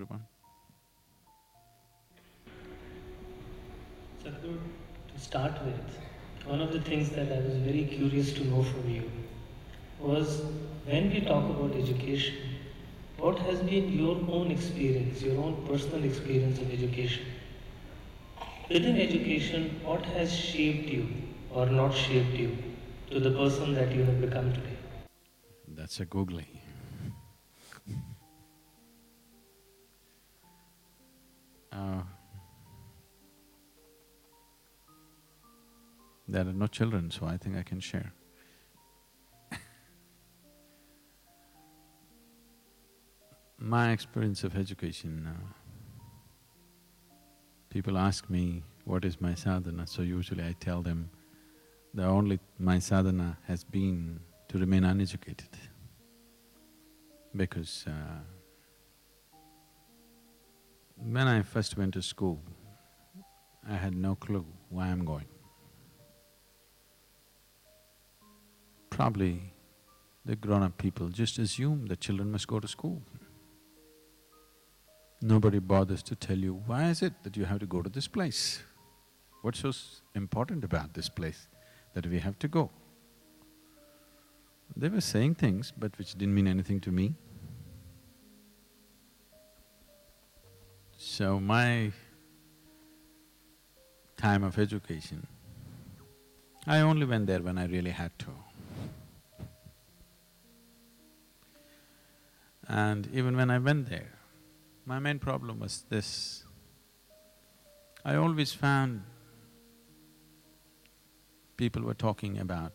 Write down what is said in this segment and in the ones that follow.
everyone. Sadhguru, to start with, one of the things that I was very curious to know from you was when we talk about education, what has been your own experience, your own personal experience of education? Within education, what has shaped you or not shaped you to the person that you have become today? That's a googly. Uh, there are no children, so I think I can share. My experience of education, people ask me, what is my sadhana? So usually I tell them, my sadhana has been to remain uneducated. Because when I first went to school, I had no clue why I'm going. Probably the grown-up people just assume that children must go to school. Nobody bothers to tell you, why is it that you have to go to this place? What's so important about this place that we have to go? They were saying things but which didn't mean anything to me. So my time of education, I only went there when I really had to. And even when I went there, my main problem was this. I always found people were talking about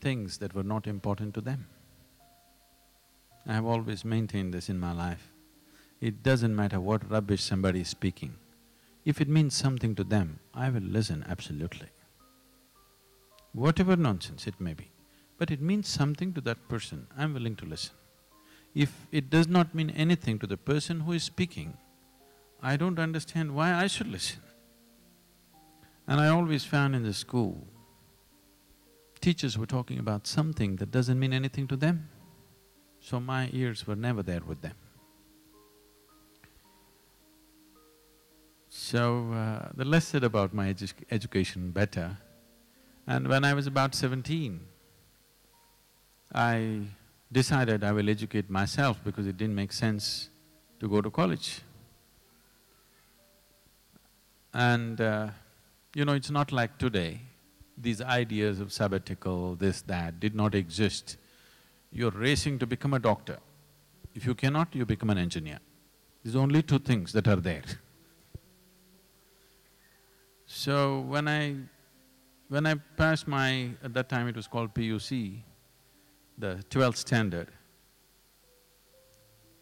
things that were not important to them. I have always maintained this in my life. It doesn't matter what rubbish somebody is speaking. If it means something to them, I will listen absolutely. Whatever nonsense it may be, but it means something to that person, I'm willing to listen. If it does not mean anything to the person who is speaking, I don't understand why I should listen. And I always found in the school, teachers were talking about something that doesn't mean anything to them, so my ears were never there with them. So, the less said about my education, better. And when I was about 17, I decided I will educate myself because it didn't make sense to go to college. And it's not like today, these ideas of sabbatical, this, that, did not exist. You're racing to become a doctor. If you cannot, you become an engineer. There's only two things that are there. So when I passed at that time it was called PUC, the 12th standard,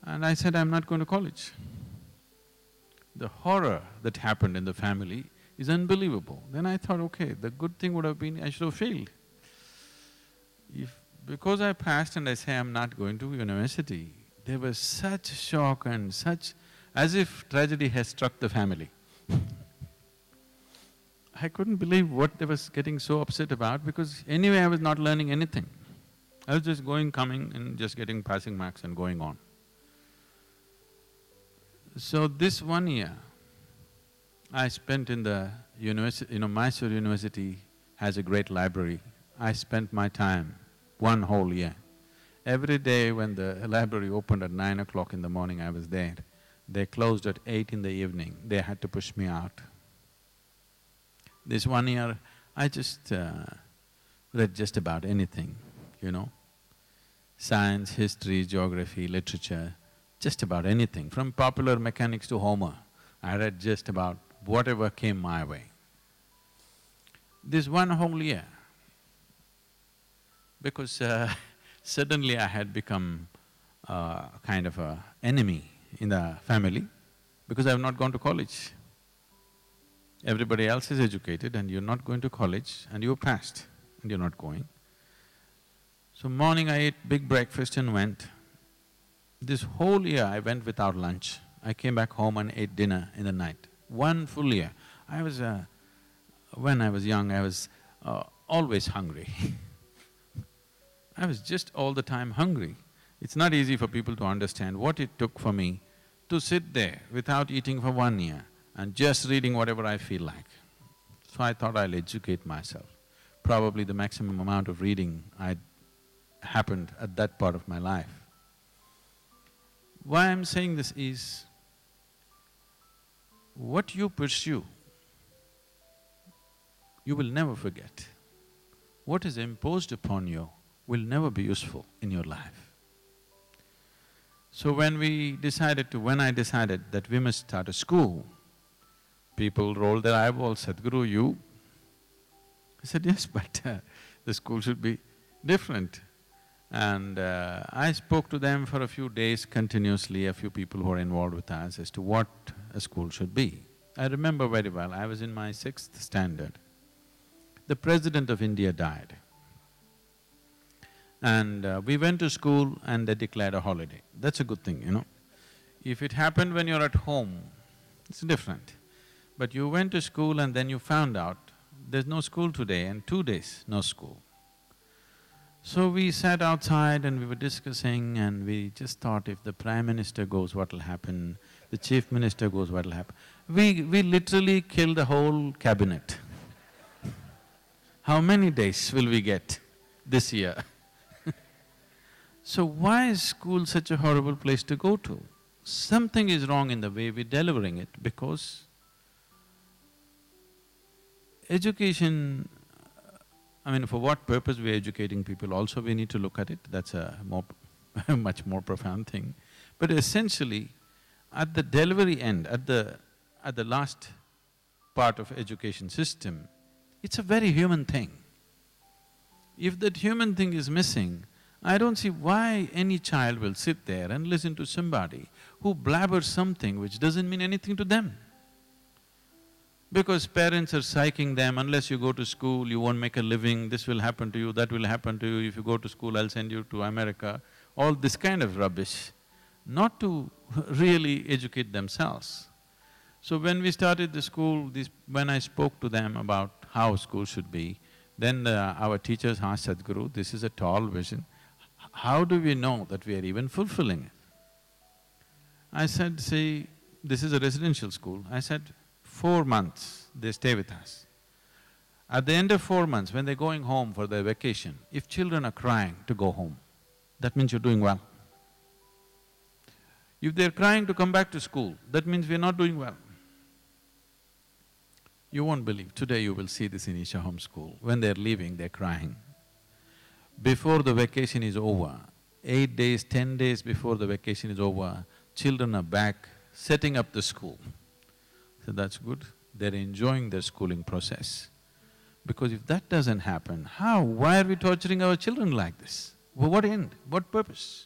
and I said, I'm not going to college. The horror that happened in the family is unbelievable. Then I thought, okay, the good thing would have been I should have failed. Because I passed and I say I'm not going to university, there was such shock and such… as if tragedy has struck the family. I couldn't believe what they was getting so upset about because anyway I was not learning anything. I was just going, coming and just getting passing marks and going on. So this 1 year I spent in the university… Mysore University has a great library. I spent my time 1 whole year. Every day when the library opened at 9 o'clock in the morning, I was there. They closed at 8 in the evening, they had to push me out. This 1 year, I just read just about anything, science, history, geography, literature, just about anything. From popular mechanics to Homer, I read just about whatever came my way. This 1 whole year, because suddenly I had become kind of a enemy in the family because I have not gone to college. Everybody else is educated and you're not going to college and you passed and you're not going. So morning I ate big breakfast and went. This whole year I went without lunch. I came back home and ate dinner in the night. 1 full year. When I was young, I was always hungry. I was just all the time hungry. It's not easy for people to understand what it took for me to sit there without eating for 1 year and just reading whatever I feel like. So I thought I'll educate myself. Probably the maximum amount of reading happened at that part of my life. Why I'm saying this is, what you pursue, you will never forget. What is imposed upon you will never be useful in your life. So when I decided that we must start a school, people rolled their eyeballs, Sadhguru, you? I said, yes, but the school should be different. And I spoke to them for a few days continuously, a few people who are involved with us, as to what a school should be. I remember very well, I was in my 6th standard. The President of India died. And we went to school and they declared a holiday. That's a good thing, you know. If it happened when you're at home, it's different. But you went to school and then you found out there's no school today, and 2 days, no school. So we sat outside and we were discussing, and we just thought, if the Prime Minister goes, what'll happen? The Chief Minister goes, what'll happen? We literally killed the whole cabinet. How many days will we get this year? So why is school such a horrible place to go to? Something is wrong in the way we're delivering it, because education, I mean, for what purpose we're educating people also we need to look at it, that's a much more profound thing. But essentially, at the delivery end, at the last part of education system, it's a very human thing. If that human thing is missing, I don't see why any child will sit there and listen to somebody who blabbers something which doesn't mean anything to them. Because parents are psyching them, unless you go to school, you won't make a living, this will happen to you, that will happen to you, if you go to school, I'll send you to America, all this kind of rubbish, not to really educate themselves. So when we started the school, when I spoke to them about how school should be, then our teachers asked Sadhguru, this is a tall vision, how do we know that we are even fulfilling it? I said, see, this is a residential school. I said, 4 months they stay with us. At the end of 4 months, when they're going home for their vacation, if children are crying to go home, that means you're doing well. If they're crying to come back to school, that means we're not doing well. You won't believe, today you will see this in Isha Home School. When they're leaving, they're crying. Before the vacation is over, 8 days, 10 days before the vacation is over, children are back setting up the school. So that's good, they're enjoying their schooling process. Because if that doesn't happen, how? Why are we torturing our children like this? For what end? What purpose?